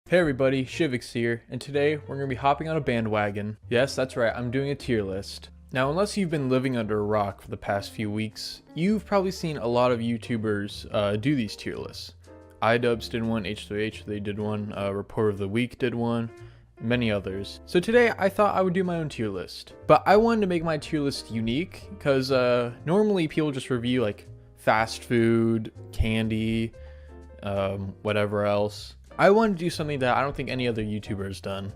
Hey everybody, Shivix here, and today we're going to be hopping on a bandwagon. Yes, that's right, I'm doing a tier list. Now, unless you've been living under a rock for the past few weeks, you've probably seen a lot of YouTubers do these tier lists. iDubbbz did one, H3H they did one, Report of the Week did one, many others. So today I thought I would do my own tier list. But I wanted to make my tier list unique, because normally people just review like fast food, candy, whatever else. I wanted to do something that I don't think any other YouTuber has done,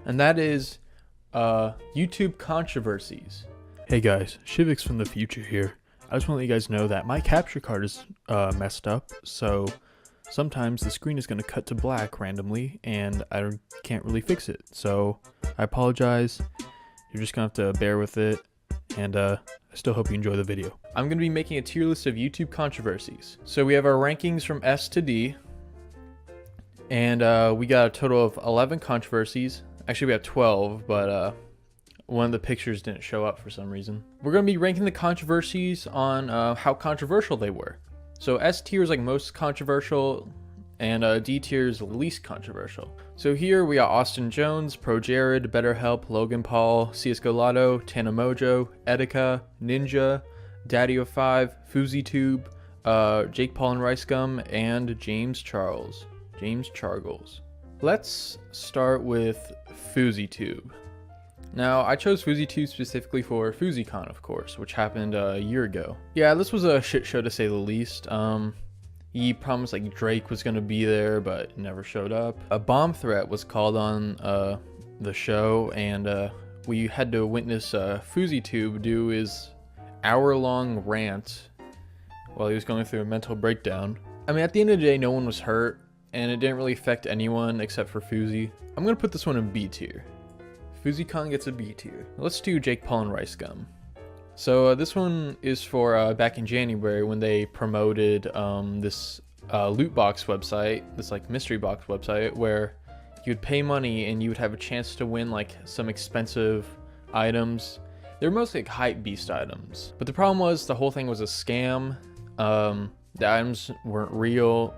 and that is YouTube controversies. Hey guys, Shivix from the future here. I just want to let you guys know that my capture card is messed up, so sometimes the screen is going to cut to black randomly, and I can't really fix it. So I apologize. You're just going to have to bear with it, and I still hope you enjoy the video. I'm going to be making a tier list of YouTube controversies. So we have our rankings from S to D. And we got a total of 11 controversies. Actually, we have 12, but one of the pictures didn't show up for some reason. We're going to be ranking the controversies on how controversial they were. So S tier is like most controversial, and D tier is least controversial. So here we got Austin Jones, projared, BetterHelp, Logan Paul, CSGO Lotto, Tana Mojo, Etika, Ninja, Daddy05, FouseyTube, Jake Paul and Rice Gum, and James Charles. James Chargles. Let's start with FouseyTube. Now, I chose FouseyTube specifically for FouseyCon, of course, which happened a year ago. Yeah, this was a shit show to say the least. He promised like Drake was gonna be there, but never showed up. A bomb threat was called on the show, and we had to witness FouseyTube do his hour-long rant while he was going through a mental breakdown. I mean, at the end of the day, no one was hurt, and it didn't really affect anyone except for Fousey. I'm gonna put this one in B tier. FouseyCon gets a B tier. Let's do Jake Paul and Rice Gum. So this one is for back in January when they promoted this loot box website, this like mystery box website where you'd pay money and you would have a chance to win like some expensive items. They're mostly like hype beast items, but the problem was the whole thing was a scam. The items weren't real.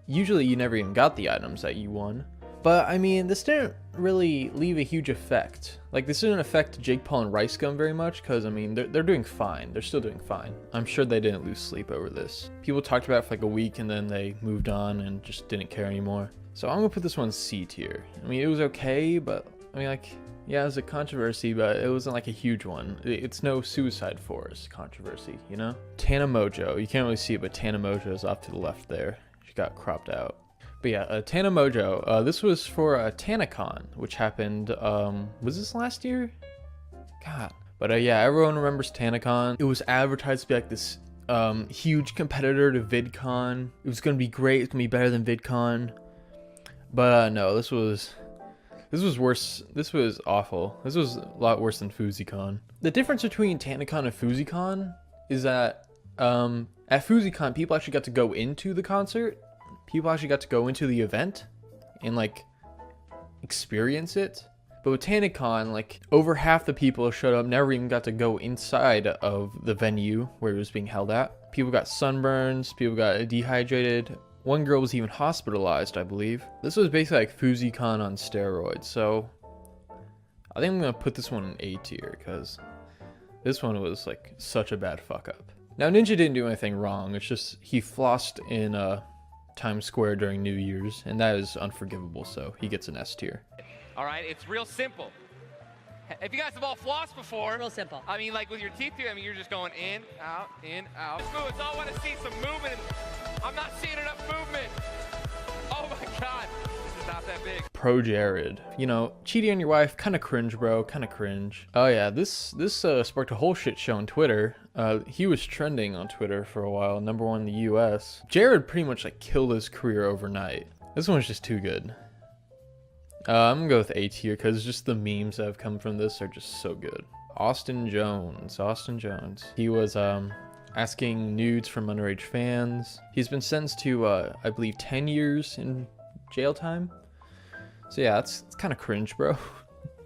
Usually you never even got the items that you won. But I mean, this didn't really leave a huge effect. Like, this didn't affect Jake Paul and Rice Gum very much, because I mean, they're doing fine. They're still doing fine. I'm sure they didn't lose sleep over this. People talked about it for like a week and then they moved on and just didn't care anymore. So I'm gonna put this one C tier. I mean, it was okay, but I mean, like, yeah, it was a controversy, but it wasn't like a huge one. It's no Suicide Forest controversy, you know? Tana Mojo. You can't really see it, but Tana Mojo is off to the left there. She got cropped out. But yeah, Tana Mojo. This was for TanaCon, which happened, was this last year? God. But yeah, everyone remembers TanaCon. It was advertised to be like this huge competitor to VidCon. It was gonna be great. It's gonna be better than VidCon. But no, this was worse. This was awful. This was a lot worse than FouseyCon. The difference between TanaCon and FouseyCon is that at FouseyCon, people actually got to go into the concert. People actually got to go into the event and like experience it. But with TanaCon, like over half the people who showed up never even got to go inside of the venue where it was being held at. People got sunburns, people got dehydrated. One girl was even hospitalized, I believe. This was basically like FouseyCon on steroids, so I think I'm gonna put this one in A tier because this one was like such a bad fuck up. Now, Ninja didn't do anything wrong. It's just he flossed in Times Square during New Year's, and that is unforgivable, so he gets an S tier. All right, it's real simple. If you guys have all flossed before, real simple. I mean, like with your teeth here, I mean, you're just going in, out, in, out. Let's move. I want to see some movement. I'm not seeing enough movement. Oh my God, this is not that big. Projared. You know, cheating on your wife, kind of cringe, bro, kind of cringe. Oh yeah, this sparked a whole shit show on Twitter. He was trending on Twitter for a while, #1 in the US. Jared pretty much like killed his career overnight. This one's just too good. I'm gonna go with A tier because just the memes that have come from this are just so good. Austin Jones. He was asking nudes from underage fans. He's been sentenced to I believe 10 years in jail time. So yeah, it's kind of cringe, bro.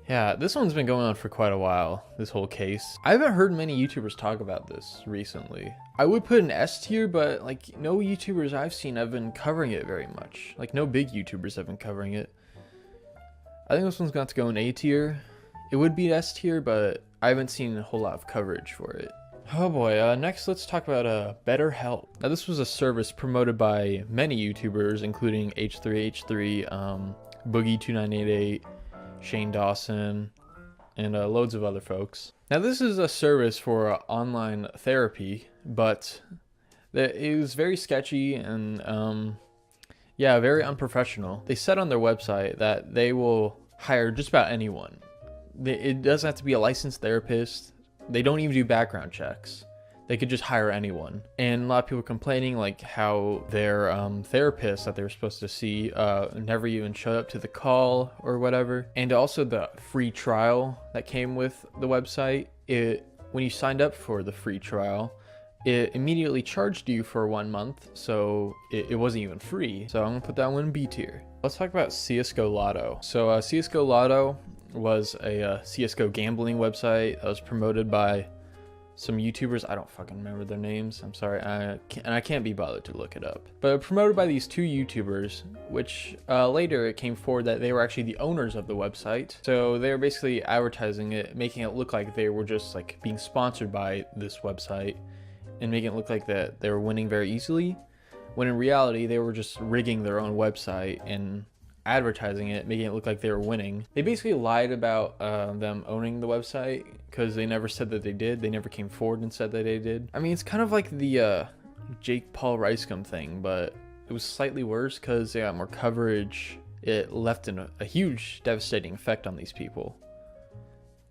Yeah, this one's been going on for quite a while, this whole case. I haven't heard many YouTubers talk about this recently. I would put an S tier, but like no YouTubers I've seen have been covering it very much. Like no big YouTubers have been covering it. I think this one's going to go in A tier. It would be S tier, but I haven't seen a whole lot of coverage for it. Oh boy, next let's talk about BetterHelp. Now this was a service promoted by many YouTubers, including H3H3, Boogie2988, Shane Dawson, and loads of other folks. Now this is a service for online therapy, but it was very sketchy and yeah, very unprofessional. They said on their website that they will hire just about anyone. It doesn't have to be a licensed therapist. They don't even do background checks. They could just hire anyone. And a lot of people complaining like how their therapists that they were supposed to see never even showed up to the call or whatever. And also the free trial that came with the website. When you signed up for the free trial, it immediately charged you for 1 month, so it wasn't even free. So I'm gonna put that one in B tier. Let's talk about CSGO Lotto. So CSGO Lotto was a CSGO gambling website that was promoted by some YouTubers. I don't fucking remember their names. I'm sorry. I can't be bothered to look it up. But promoted by these two YouTubers, which later it came forward that they were actually the owners of the website. So they were basically advertising it, making it look like they were just like being sponsored by this website and making it look like that they were winning very easily, when in reality they were just rigging their own website and advertising it, making it look like they were winning. They basically lied about them owning the website because they never said that they did. They never came forward and said that they did. I mean, it's kind of like the Jake Paul Ricegum thing, but it was slightly worse because they got more coverage. It left a huge devastating effect on these people.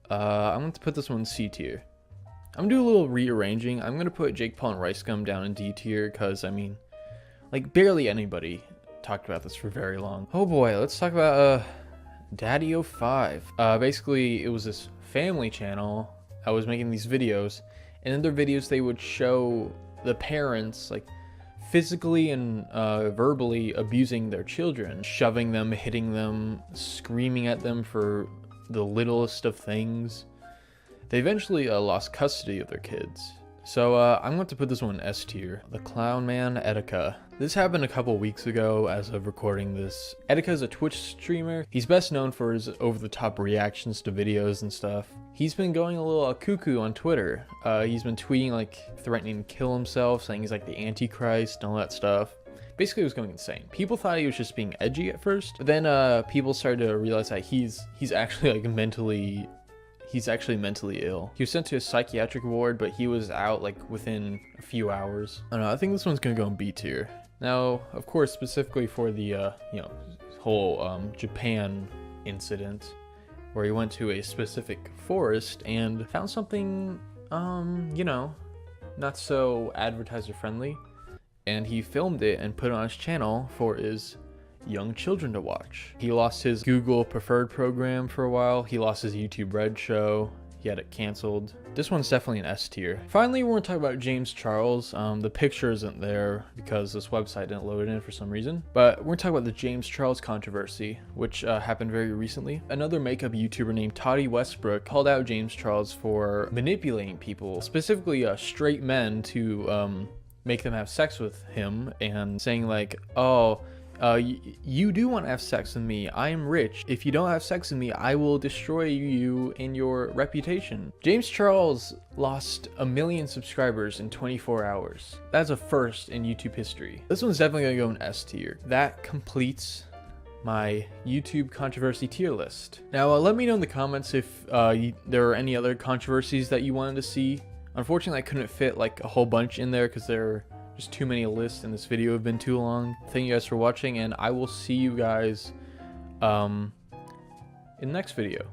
I'm going to put this one in C tier. I'm going to do a little rearranging. I'm going to put Jake Paul and Ricegum down in D tier because, I mean, like barely anybody talked about this for very long. Oh boy, let's talk about Daddy05. Basically, it was this family channel that was making these videos, and in their videos they would show the parents like physically and verbally abusing their children, shoving them, hitting them, screaming at them for the littlest of things. They eventually lost custody of their kids. So I'm going to put this one in S tier. The Clown Man Etika. This happened a couple weeks ago as of recording this. Etika is a Twitch streamer. He's best known for his over-the-top reactions to videos and stuff. He's been going a little cuckoo on Twitter. He's been tweeting like threatening to kill himself, saying he's like the Antichrist and all that stuff. Basically, he was going insane. People thought he was just being edgy at first, but then people started to realize that he's actually like mentally ill. He was sent to a psychiatric ward, but he was out like within a few hours. I don't know, I think this one's gonna go in B tier. Now, of course, specifically for the whole Japan incident, where he went to a specific forest and found something not so advertiser friendly, and he filmed it and put it on his channel for his young children to watch. He lost his Google Preferred program for a while. He lost his YouTube Red show. He had it canceled. This one's definitely an S tier. Finally, we're gonna talk about James Charles. The picture isn't there because this website didn't load it in for some reason. But we're gonna talk about the James Charles controversy, which happened very recently. Another makeup YouTuber named Toddy Westbrook called out James Charles for manipulating people, specifically straight men, to make them have sex with him, and saying like, oh, you do want to have sex with me. I am rich. If you don't have sex with me, I will destroy you and your reputation. James Charles lost 1 million subscribers in 24 hours. That's a first in YouTube history. This one's definitely gonna go in S tier. That completes my YouTube controversy tier list. Now, let me know in the comments if there are any other controversies that you wanted to see. Unfortunately, I couldn't fit like a whole bunch in there because there are just too many lists and this video have been too long. Thank you guys for watching, and I will see you guys in the next video.